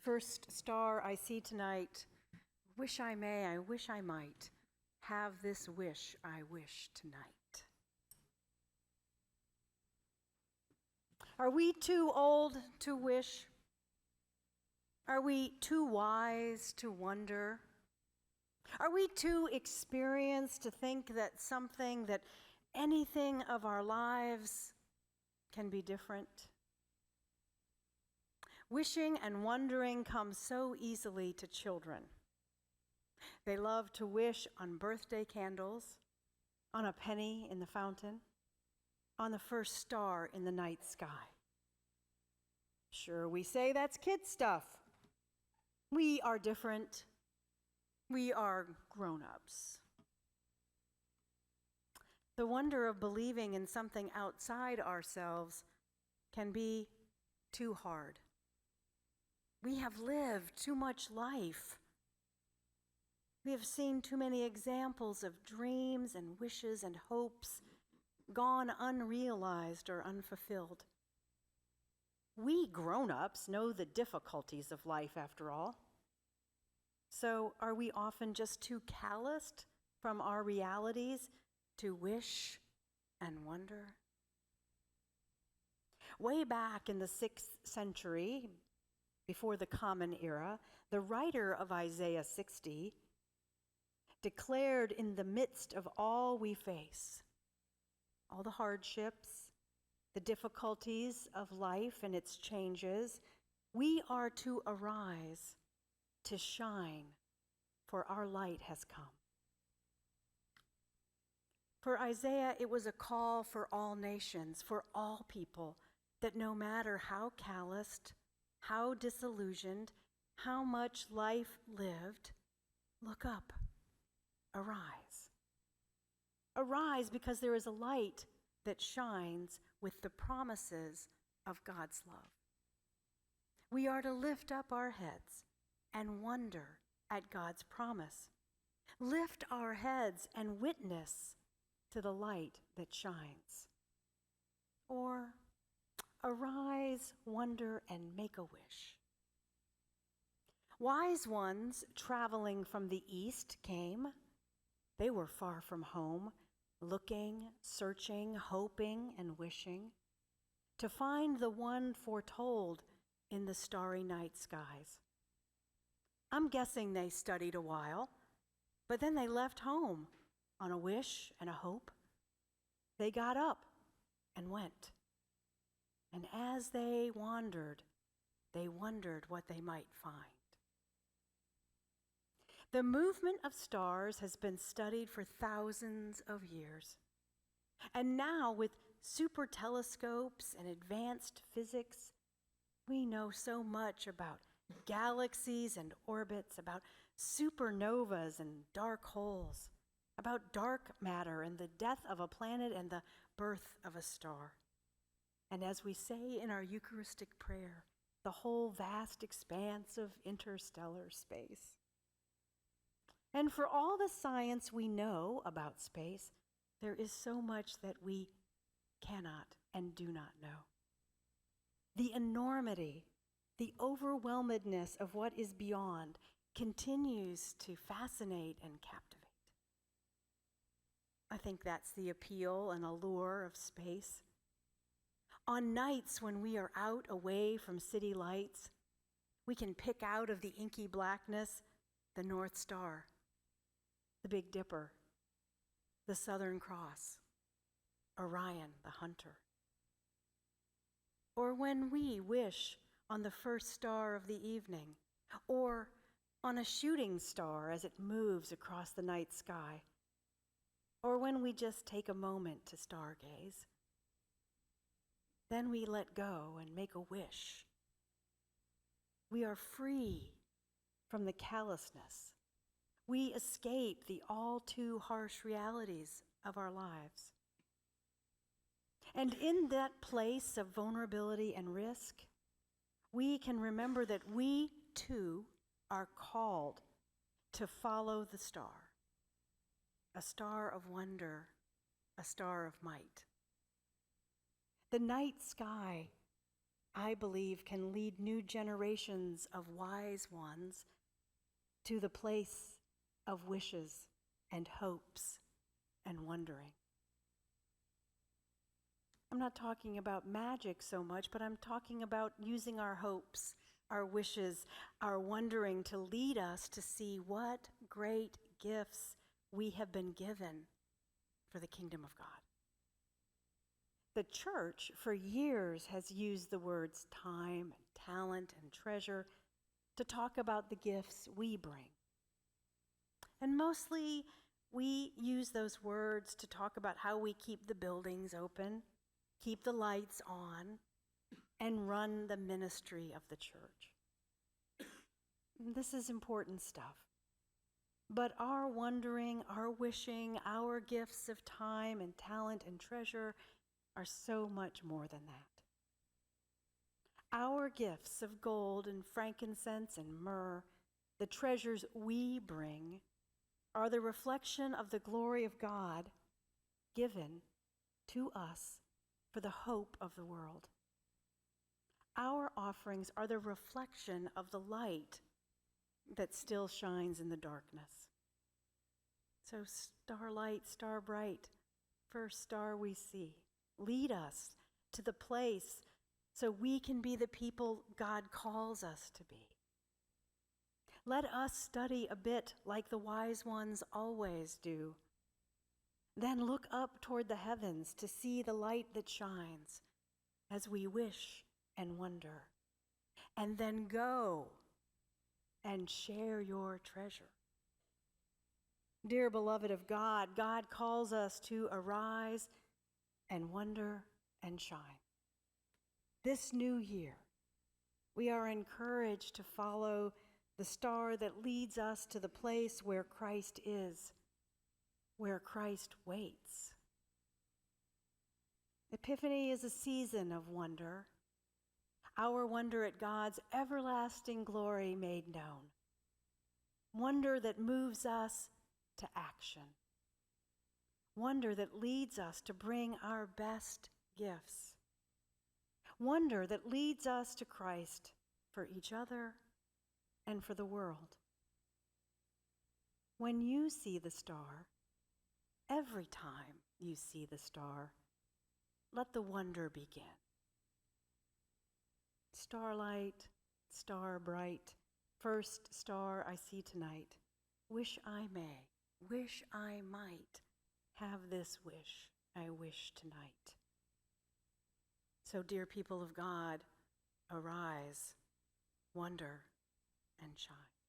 first star I see tonight, wish I may, I wish I might, have this wish I wish tonight. Are we too old to wish? Are we too wise to wonder? Are we too experienced to think that anything of our lives can be different? Wishing and wondering come so easily to children. They love to wish on birthday candles, on a penny in the fountain, on the first star in the night sky. Sure, we say that's kid stuff. We are different. We are grown-ups. The wonder of believing in something outside ourselves can be too hard. We have lived too much life. We have seen too many examples of dreams and wishes and hopes gone unrealized or unfulfilled. We grown-ups know the difficulties of life, after all. So are we often just too calloused from our realities to wish and wonder? Way back in the 6th century, before the Common Era, the writer of Isaiah 60 declared, in the midst of all we face, all the hardships, the difficulties of life and its changes, we are to arise, to shine, for our light has come. For Isaiah, it was a call for all nations, for all people, that no matter how calloused, how disillusioned, how much life lived, look up, arise. Arise, because there is a light that shines with the promises of God's love. We are to lift up our heads and wonder at God's promise. Lift our heads and witness to the light that shines. Or arise, wonder, and make a wish. Wise ones traveling from the east came. They were far from home, looking, searching, hoping, and wishing to find the one foretold in the starry night skies. I'm guessing they studied a while, but then they left home on a wish and a hope. They got up and went. And as they wondered what they might find. The movement of stars has been studied for thousands of years. And now, with super telescopes and advanced physics, we know so much about galaxies and orbits, about supernovas and dark holes, about dark matter and the death of a planet and the birth of a star. And as we say in our Eucharistic prayer, the whole vast expanse of interstellar space. And for all the science we know about space, there is so much that we cannot and do not know. The enormity, the overwhelmedness of what is beyond continues to fascinate and captivate. I think that's the appeal and allure of space. On nights when we are out away from city lights, we can pick out of the inky blackness the North Star, the Big Dipper, the Southern Cross, Orion the hunter. Or when we wish on the first star of the evening, or on a shooting star as it moves across the night sky, or when we just take a moment to stargaze. Then we let go and make a wish. We are free from the callousness. We escape the all too harsh realities of our lives. And in that place of vulnerability and risk, we can remember that we too are called to follow the star, a star of wonder, a star of might. The night sky I believe, can lead new generations of wise ones to the place of wishes and hopes and wondering. I'm not talking about magic so much, but I'm talking about using our hopes, our wishes, our wondering to lead us to see what great gifts we have been given for the kingdom of God. The church for years has used the words time, talent, and treasure to talk about the gifts we bring. And mostly we use those words to talk about how we keep the buildings open, keep the lights on, and run the ministry of the church. This is important stuff. But our wondering, our wishing, our gifts of time and talent and treasure are so much more than that. Our gifts of gold and frankincense and myrrh, the treasures we bring, are the reflection of the glory of God given to us for the hope of the world. Our offerings are the reflection of the light that still shines in the darkness. So starlight, star bright, first star we see, lead us to the place so we can be the people God calls us to be. Let us study a bit like the wise ones always do. Then look up toward the heavens to see the light that shines as we wish and wonder. And then go and share your treasure. Dear beloved of God, God calls us to arise and wonder and shine. This new year, we are encouraged to follow the star that leads us to the place where Christ is, where Christ waits. Epiphany is a season of wonder, our wonder at God's everlasting glory made known, wonder that moves us to action, wonder that leads us to bring our best gifts, wonder that leads us to Christ for each other and for the world. When you see the star, every time you see the star, let the wonder begin. Starlight, star bright, first star I see tonight. Wish I may, wish I might have this wish I wish tonight. So, dear people of God, arise, wonder, and shine.